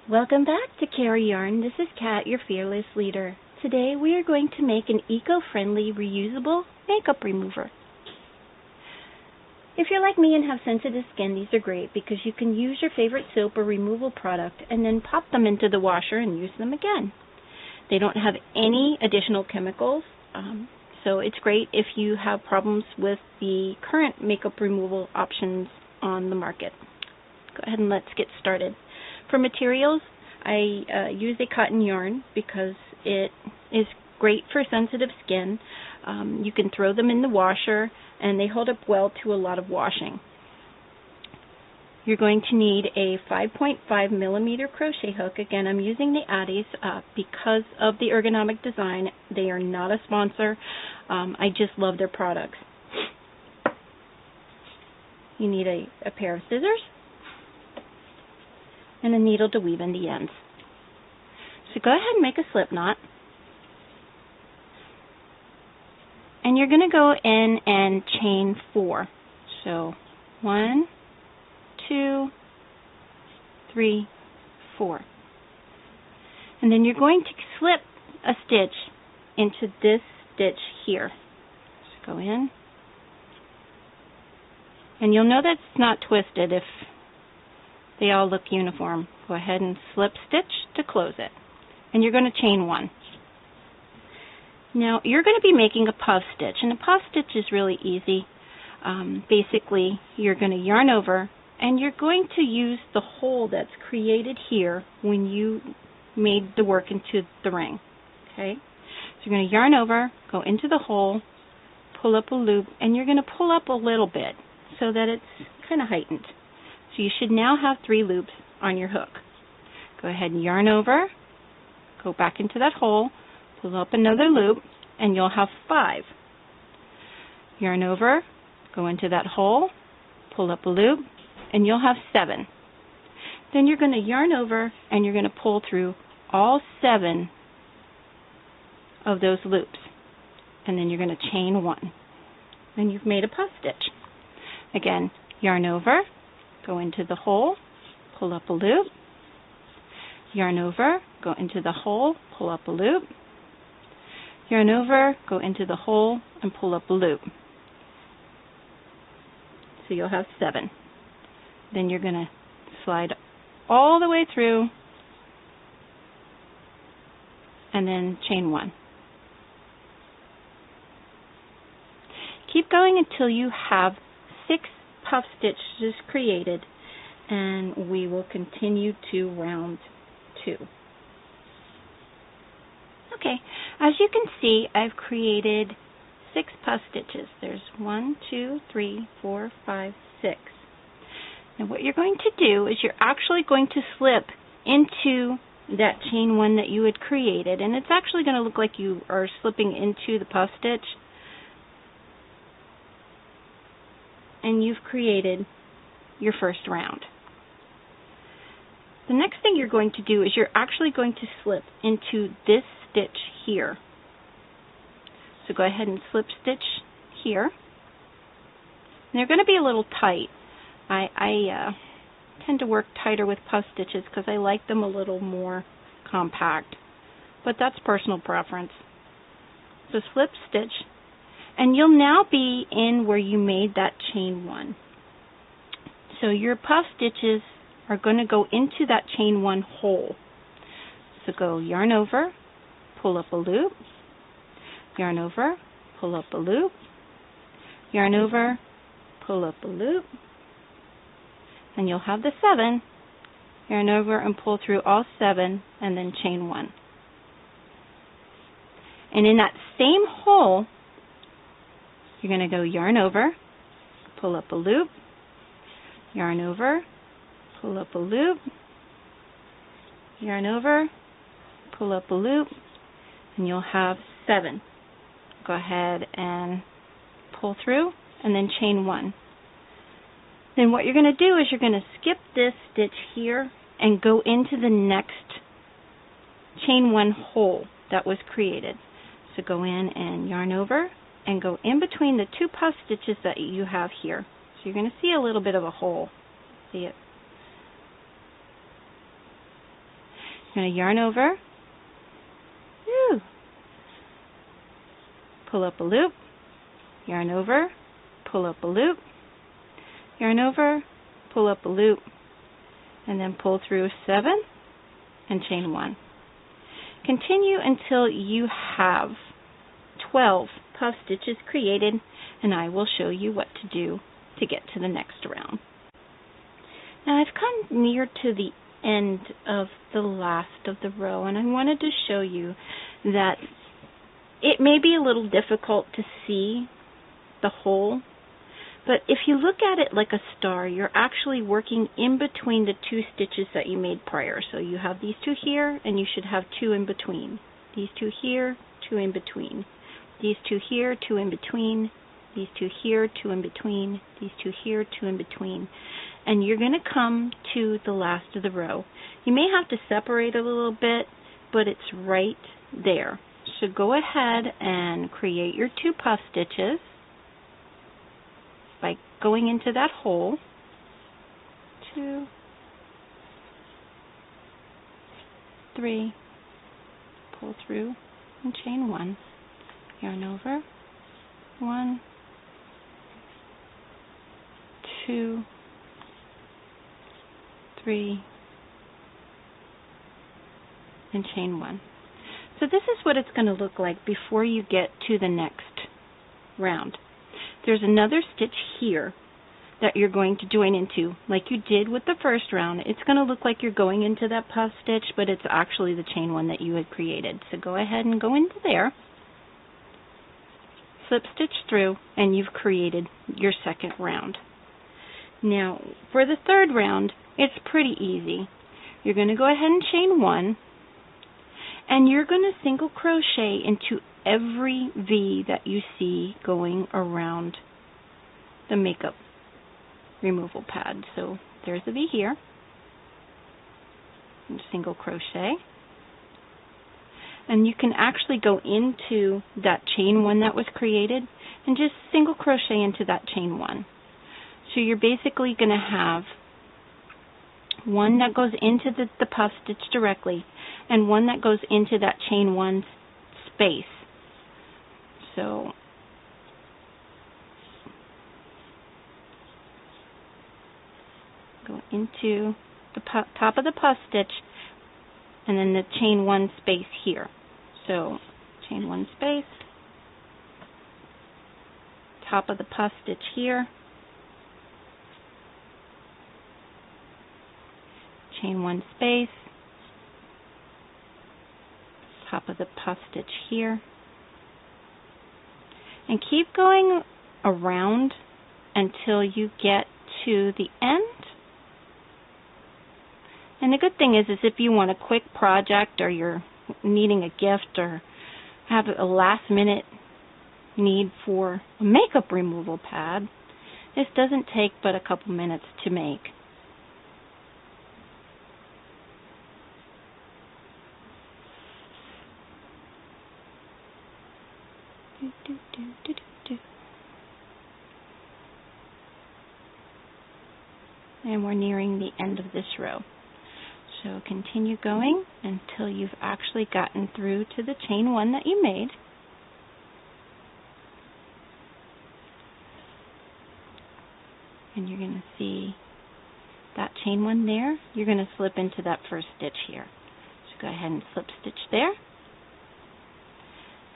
Welcome back to Carry Yarn. This is Kat, your fearless leader. Today we are going to make an eco-friendly, reusable makeup remover. If you're like me and have sensitive skin, these are great because you can use your favorite soap or removal product and then pop them into the washer and use them again. They don't have any additional chemicals, so it's great if you have problems with the current makeup removal options on the market. Go ahead and let's get started. For materials, I use a cotton yarn because it is great for sensitive skin. You can throw them in the washer and they hold up well to a lot of washing. You're going to need a 5.5 millimeter crochet hook. Again, I'm using the Addies because of the ergonomic design. They are not a sponsor. I just love their products. You need a pair of scissors and a needle to weave in the ends. So go ahead and make a slip knot. And you're going to go in and chain 4. So 1, 2, 3, 4. And then you're going to slip a stitch into this stitch here. Just go in. And you'll know that it's not twisted if they all look uniform. Go ahead and slip stitch to close it. And you're going to chain 1. Now you're going to be making a puff stitch, and a puff stitch is really easy. Basically, you're going to yarn over, and you're going to use the hole that's created here when you made the work into the ring. Okay? So you're going to yarn over, go into the hole, pull up a loop, and you're going to pull up a little bit so that it's kind of heightened. So you should now have 3 loops on your hook. Go ahead and yarn over, go back into that hole, pull up another loop, and you'll have 5. Yarn over, go into that hole, pull up a loop, and you'll have 7. Then you're going to yarn over, and you're going to pull through all 7 of those loops. And then you're going to chain 1. And you've made a puff stitch. Again, yarn over, go into the hole, pull up a loop, yarn over, go into the hole, pull up a loop, yarn over, go into the hole, and pull up a loop. So you'll have 7. Then you're going to slide all the way through and then chain 1. Keep going until you have 6 puff stitches created, and we will continue to round 2. Okay, as you can see, I've created 6 puff stitches. There's 1, 2, 3, 4, 5, 6. And what you're going to do is you're actually going to slip into that chain 1 that you had created, and it's actually going to look like you are slipping into the puff stitch. And you've created your first round. The next thing you're going to do is you're actually going to slip into this stitch here. So go ahead and slip stitch here. And they're going to be a little tight. I tend to work tighter with puff stitches because I like them a little more compact, but that's personal preference. So slip stitch. And you'll now be in where you made that chain 1. So your puff stitches are going to go into that chain 1 hole. So go yarn over, pull up a loop, yarn over, pull up a loop, yarn over, pull up a loop, and you'll have the 7. Yarn over and pull through all 7 and then chain 1. And in that same hole, you're going to go yarn over, pull up a loop, yarn over, pull up a loop, yarn over, pull up a loop, and you'll have 7. Go ahead and pull through and then chain 1. Then what you're going to do is you're going to skip this stitch here and go into the next chain 1 hole that was created. So go in and yarn over and go in between the 2 puff stitches that you have here. So you're going to see a little bit of a hole. See it? You're going to yarn over, pull up a loop, yarn over, pull up a loop, yarn over, pull up a loop, and then pull through 7 and chain 1. Continue until you have 12 puff stitches created, and I will show you what to do to get to the next round. Now I've come near to the end of the last of the row, and I wanted to show you that it may be a little difficult to see the hole, but if you look at it like a star, you're actually working in between the 2 stitches that you made prior. So you have these 2 here, and you should have 2 in between. These 2 here, 2 in between. These 2 here, 2 in between. These 2 here, 2 in between. These 2 here, 2 in between. And you're going to come to the last of the row. You may have to separate a little bit, but it's right there. So go ahead and create your 2 puff stitches by going into that hole. 2, 3, pull through and chain 1, yarn over, 1, 2, 3, and chain 1. So this is what it's going to look like before you get to the next round. There's another stitch here that you're going to join into like you did with the first round. It's going to look like you're going into that puff stitch, but it's actually the chain 1 that you had created. So go ahead and go into there, slip stitch through, and you've created your second round. Now for the third round, it's pretty easy. You're going to go ahead and chain 1, and you're going to single crochet into every V that you see going around the makeup removal pad. So there's a V here, and single crochet, and you can actually go into that chain 1 that was created and just single crochet into that chain 1. So you're basically going to have one that goes into the puff stitch directly and one that goes into that chain 1 space. So go into the top of the puff stitch and then the chain 1 space here. So chain 1 space, top of the puff stitch here, chain 1 space, top of the puff stitch here, and keep going around until you get to the end. And the good thing is if you want a quick project, or you're needing a gift, or have a last minute need for a makeup removal pad, this doesn't take but a couple minutes to make. And we're nearing the end of this row. So continue going until you've actually gotten through to the chain 1 that you made. And you're going to see that chain 1 there. You're going to slip into that first stitch here. So go ahead and slip stitch there.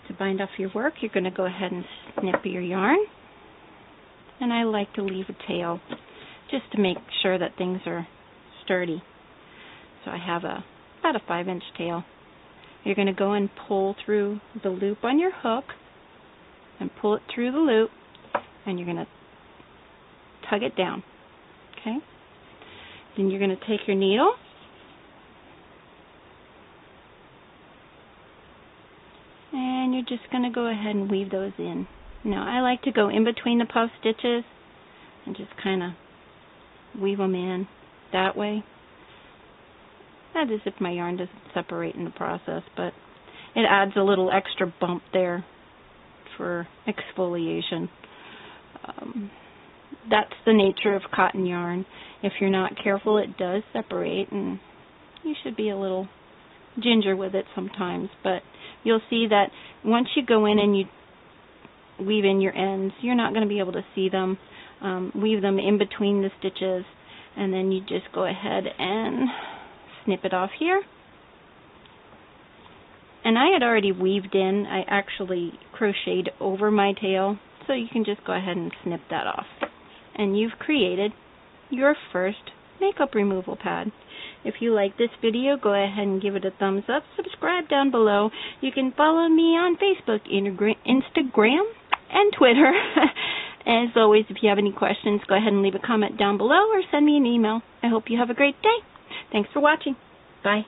To bind off your work, you're going to go ahead and snip your yarn. And I like to leave a tail just to make sure that things are sturdy. So I have about a 5-inch tail. You're going to go and pull through the loop on your hook and pull it through the loop, and you're going to tug it down. Okay? Then you're going to take your needle and you're just going to go ahead and weave those in. Now I like to go in between the puff stitches and just kind of weave them in that way. That is if my yarn doesn't separate in the process, but it adds a little extra bump there for exfoliation. That's the nature of cotton yarn. If you're not careful, it does separate, and you should be a little ginger with it sometimes, but you'll see that once you go in and you weave in your ends, you're not going to be able to see them. Weave them in between the stitches, and then you just go ahead and snip it off here. And I had already weaved in, I actually crocheted over my tail, so you can just go ahead and snip that off. And you've created your first makeup removal pad. If you like this video, go ahead and give it a thumbs up. Subscribe down below. You can follow me on Facebook, Instagram, and Twitter. As always, if you have any questions, go ahead and leave a comment down below or send me an email. I hope you have a great day. Thanks for watching. Bye.